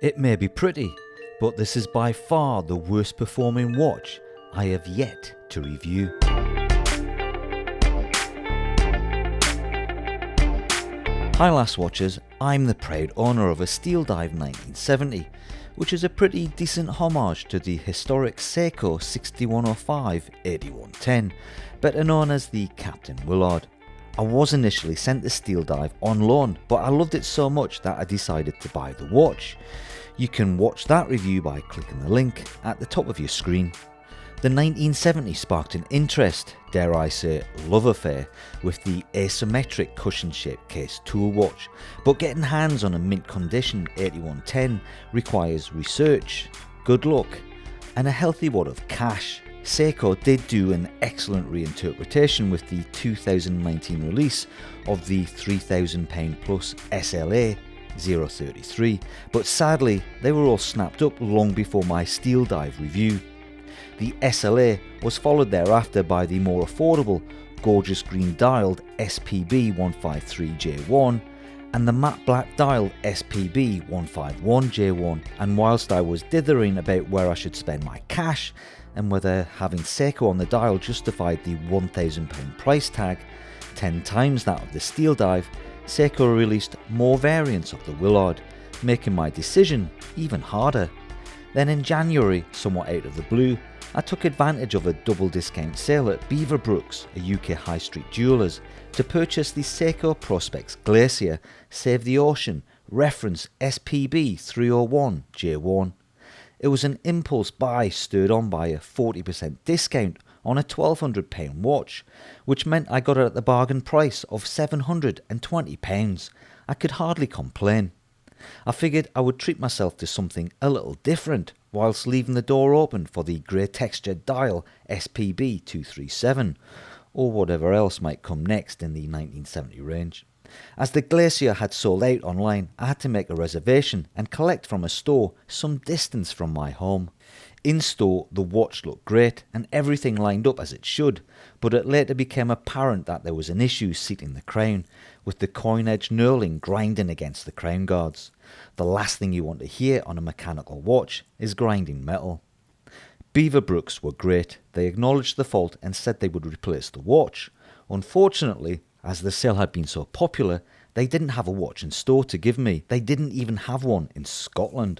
It may be pretty, but this is by far the worst performing watch I have yet to review. Hi Lass Watchers, I'm the proud owner of a Steel Dive 1970, which is a pretty decent homage to the historic Seiko 6105-8110, better known as the Captain Willard. I was initially sent the Steel Dive on loan, but I loved it so much that I decided to buy the watch. You can watch that review by clicking the link at the top of your screen. The 1970 sparked an interest, dare I say love affair, with the asymmetric cushion-shaped case tool watch, but getting hands on a mint condition 8110 requires research, good luck, and a healthy wad of cash. Seiko did do an excellent reinterpretation with the 2019 release of the £3,000 plus SLA 033, but sadly they were all snapped up long before my Steel Dive review. The SLA was followed thereafter by the more affordable gorgeous green dialed SPB 153J1 and the matte black dialed SPB 151J1, and whilst I was dithering about where I should spend my cash and whether having Seiko on the dial justified the £1,000 price tag, 10 times that of the Steel Dive, Seiko released more variants of the Willard, making my decision even harder. Then in January, somewhat out of the blue, I took advantage of a double discount sale at Beaverbrook's, a UK high street jewellers, to purchase the Seiko Prospex Glacier Save the Ocean reference SPB 301J1. It was an impulse buy stirred on by a 40% discount on a £1,200 watch, which meant I got it at the bargain price of £720. I could hardly complain. I figured I would treat myself to something a little different, whilst leaving the door open for the grey textured dial SPB 237, or whatever else might come next in the 1970 range. As the Glacier had sold out online, I had to make a reservation and collect from a store some distance from my home. In store, the watch looked great and everything lined up as it should, but it later became apparent that there was an issue seating the crown, with the coin edge knurling grinding against the crown guards. The last thing you want to hear on a mechanical watch is grinding metal. Beaverbrook's were great. They acknowledged the fault and said they would replace the watch. Unfortunately, as the sale had been so popular, they didn't have a watch in store to give me. They didn't even have one in Scotland.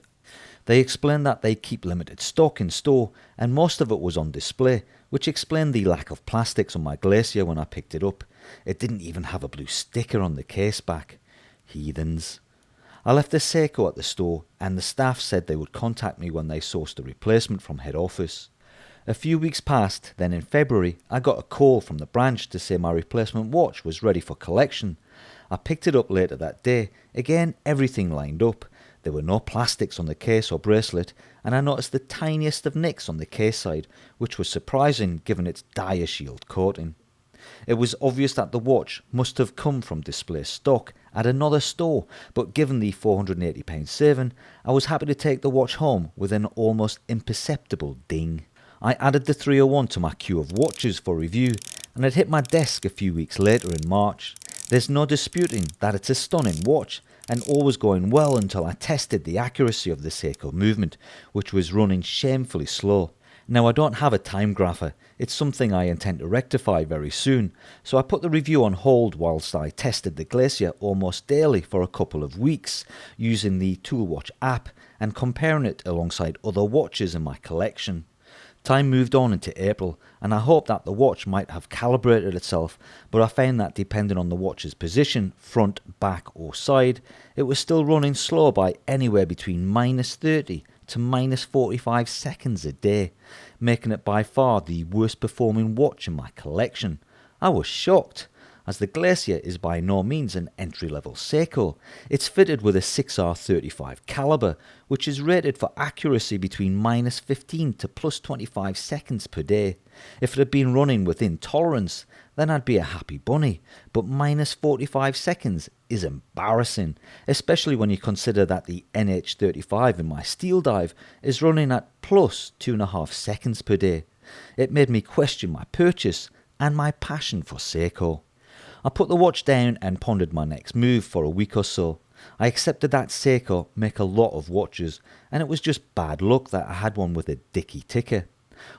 They explained that they keep limited stock in store and most of it was on display, which explained the lack of plastics on my Glacier when I picked it up. It didn't even have a blue sticker on the case back. Heathens. I left the Seiko at the store and the staff said they would contact me when they sourced a replacement from head office. A few weeks passed, then in February I got a call from the branch to say my replacement watch was ready for collection. I picked it up later that day. Again, everything lined up. There were no plastics on the case or bracelet, and I noticed the tiniest of nicks on the case side, which was surprising given its dire shield coating. It was obvious that the watch must have come from display stock at another store, but given the £480 saving, I was happy to take the watch home with an almost imperceptible ding. I added the 301 to my queue of watches for review, and it hit my desk a few weeks later in March. There's no disputing that it's a stunning watch, and all was going well until I tested the accuracy of the Seiko movement, which was running shamefully slow. Now I don't have a time grapher, it's something I intend to rectify very soon, so I put the review on hold whilst I tested the Glacier almost daily for a couple of weeks, using the Toolwatch app and comparing it alongside other watches in my collection. Time moved on into April, and I hoped that the watch might have calibrated itself, but I found that depending on the watch's position, front, back or side, it was still running slow by anywhere between -30 to -45 seconds a day, making it by far the worst performing watch in my collection. I was shocked, as the Glacier is by no means an entry-level Seiko. It's fitted with a 6R35 caliber, which is rated for accuracy between -15 to +25 seconds per day. If it had been running within tolerance, then I'd be a happy bunny, but -45 seconds is embarrassing, especially when you consider that the NH35 in my Steel Dive is running at +2.5 seconds per day. It made me question my purchase and my passion for Seiko. I put the watch down and pondered my next move for a week or so. I accepted that Seiko make a lot of watches, and it was just bad luck that I had one with a dicky ticker.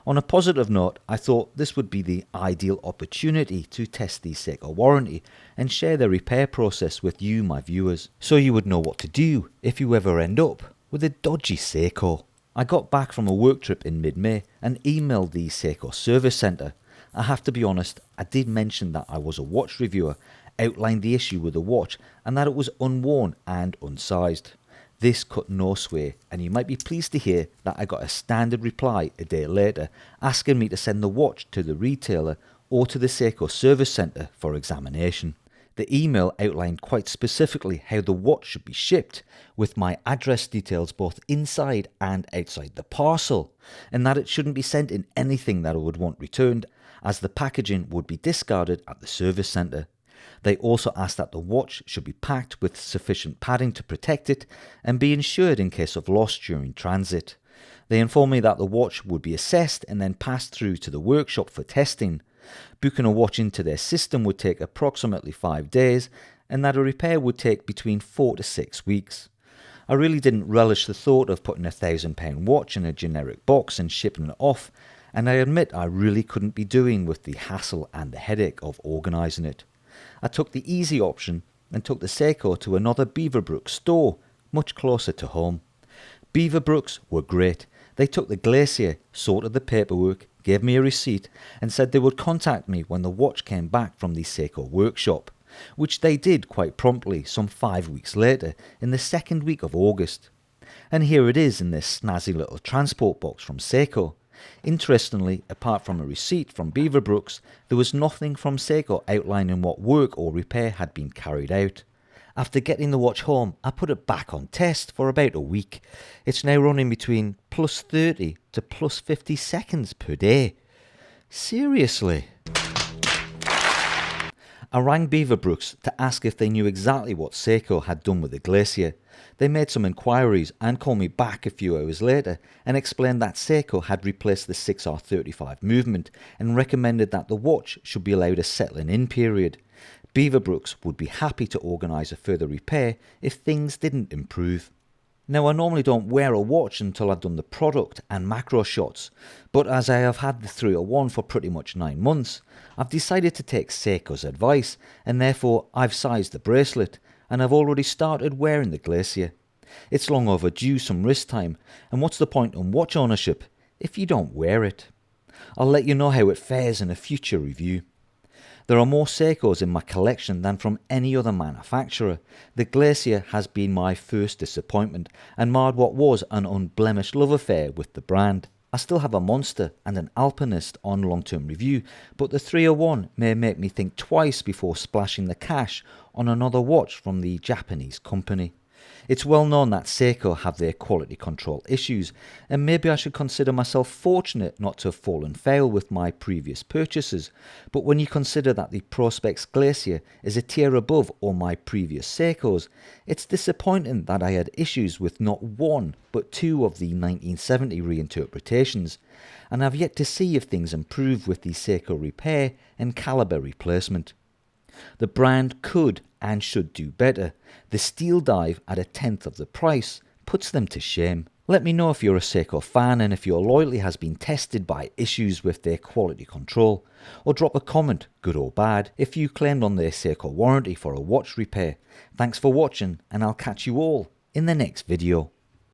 On a positive note, I thought this would be the ideal opportunity to test the Seiko warranty and share the repair process with you, my viewers, so you would know what to do if you ever end up with a dodgy Seiko. I got back from a work trip in mid-May and emailed the Seiko service centre. I have to be honest, I did mention that I was a watch reviewer, outlined the issue with the watch and that it was unworn and unsized. This cut no sway, and you might be pleased to hear that I got a standard reply a day later asking me to send the watch to the retailer or to the Seiko service centre for examination. The email outlined quite specifically how the watch should be shipped, with my address details both inside and outside the parcel, and that it shouldn't be sent in anything that I would want returned, as the packaging would be discarded at the service centre. They also asked that the watch should be packed with sufficient padding to protect it and be insured in case of loss during transit. They informed me that the watch would be assessed and then passed through to the workshop for testing. Booking a watch into their system would take approximately 5 days, and that a repair would take between 4 to 6 weeks. I really didn't relish the thought of putting £1,000 watch in a generic box and shipping it off, and I admit I really couldn't be doing with the hassle and the headache of organising it. I took the easy option and took the Seiko to another Beaverbrook store, much closer to home. Beaverbrooks were great. They took the Glacier, sorted the paperwork, gave me a receipt and said they would contact me when the watch came back from the Seiko workshop, which they did quite promptly some 5 weeks later in the second week of August. And here it is in this snazzy little transport box from Seiko. Interestingly, apart from a receipt from Beaverbrooks, there was nothing from Seiko outlining what work or repair had been carried out. After getting the watch home, I put it back on test for about a week. It's now running between plus 30 to plus 50 seconds per day. Seriously? I rang Beaverbrooks to ask if they knew exactly what Seiko had done with the Glacier. They made some inquiries and called me back a few hours later and explained that Seiko had replaced the 6R35 movement and recommended that the watch should be allowed a settling-in period. Beaverbrooks would be happy to organise a further repair if things didn't improve. Now, I normally don't wear a watch until I've done the product and macro shots, but as I have had the 301 for pretty much 9 months, I've decided to take Seiko's advice, and therefore I've sized the bracelet, and I've already started wearing the Glacier. It's long overdue some wrist time, and what's the point in watch ownership if you don't wear it? I'll let you know how it fares in a future review. There are more Seikos in my collection than from any other manufacturer. The Glacier has been my first disappointment and marred what was an unblemished love affair with the brand. I still have a Monster and an Alpinist on long-term review, but the 301 may make me think twice before splashing the cash on another watch from the Japanese company. It's well known that Seiko have their quality control issues, and maybe I should consider myself fortunate not to have fallen foul with my previous purchases, but when you consider that the Prospex Glacier is a tier above all my previous Seikos, it's disappointing that I had issues with not one but 2 of the 1970 reinterpretations, and I've yet to see if things improve with the Seiko repair and caliber replacement. The brand could and should do better. The steel dive at 1/10 of the price puts them to shame. Let me know if you're a Seiko fan and if your loyalty has been tested by issues with their quality control, or drop a comment, good or bad, if you claimed on their Seiko warranty for a watch repair. Thanks for watching, and I'll catch you all in the next video.